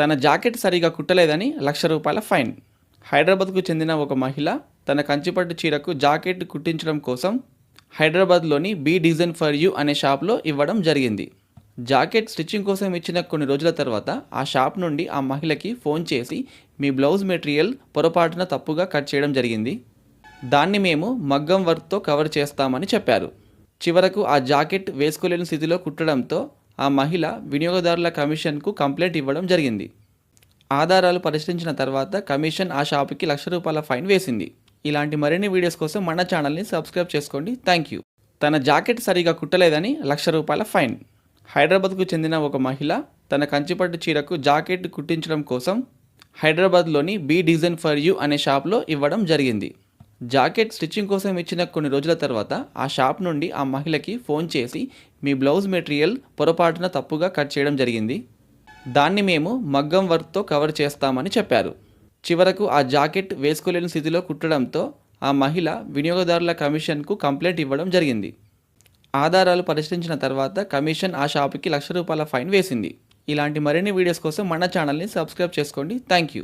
తన జాకెట్ సరిగా కుట్టలేదని ₹1,00,000 ఫైన్. హైదరాబాద్కు చెందిన ఒక మహిళ తన కంచిపట్టు చీరకు జాకెట్ కుట్టించడం కోసం హైదరాబాద్లోని బీ డిజైన్ ఫర్ యూ అనే షాప్లో ఇవ్వడం జరిగింది. జాకెట్ స్టిచ్చింగ్ కోసం ఇచ్చిన కొన్ని రోజుల తర్వాత ఆ షాప్ నుండి ఆ మహిళకి ఫోన్ చేసి మీ బ్లౌజ్ మెటీరియల్ పొరపాటున తప్పుగా కట్ చేయడం జరిగింది, దాన్ని మేము మగ్గం వర్క్తో కవర్ చేస్తామని చెప్పారు. చివరకు ఆ జాకెట్ వేసుకోలేని స్థితిలో కుట్టడంతో ఆ మహిళ వినియోగదారుల కమిషన్కు కంప్లైంట్ ఇవ్వడం జరిగింది. ఆధారాలు పరిశీలించిన తర్వాత కమిషన్ ఆ షాపుకి ₹1,00,000 ఫైన్ వేసింది. ఇలాంటి మరిన్ని వీడియోస్ కోసం మన ఛానల్ని సబ్స్క్రైబ్ చేసుకోండి. Thank you. తన జాకెట్ సరిగా కుట్టలేదని ₹1,00,000 ఫైన్. హైదరాబాద్కు చెందిన ఒక మహిళ తన కంచిపట్టు చీరకు జాకెట్ కుట్టించడం కోసం హైదరాబాద్లోని బీ డిజైన్ ఫర్ యూ అనే షాప్లో ఇవ్వడం జరిగింది. జాకెట్ స్టిచ్చింగ్ కోసం ఇచ్చిన కొన్ని రోజుల తర్వాత ఆ షాప్ నుండి ఆ మహిళకి ఫోన్ చేసి మీ బ్లౌజ్ మెటీరియల్ పొరపాటున తప్పుగా కట్ చేయడం జరిగింది, దాన్ని మేము మగ్గం వర్క్తో కవర్ చేస్తామని చెప్పారు. చివరకు ఆ జాకెట్ వేసుకోలేని స్థితిలో కుట్టడంతో ఆ మహిళ వినియోగదారుల కమిషన్కు కంప్లైంట్ ఇవ్వడం జరిగింది. ఆధారాలు పరిశీలించిన తర్వాత కమిషన్ ఆ షాపుకి ₹1,00,000 ఫైన్ వేసింది. ఇలాంటి మరిన్ని వీడియోస్ కోసం మన ఛానల్ని సబ్స్క్రైబ్ చేసుకోండి. Thank you.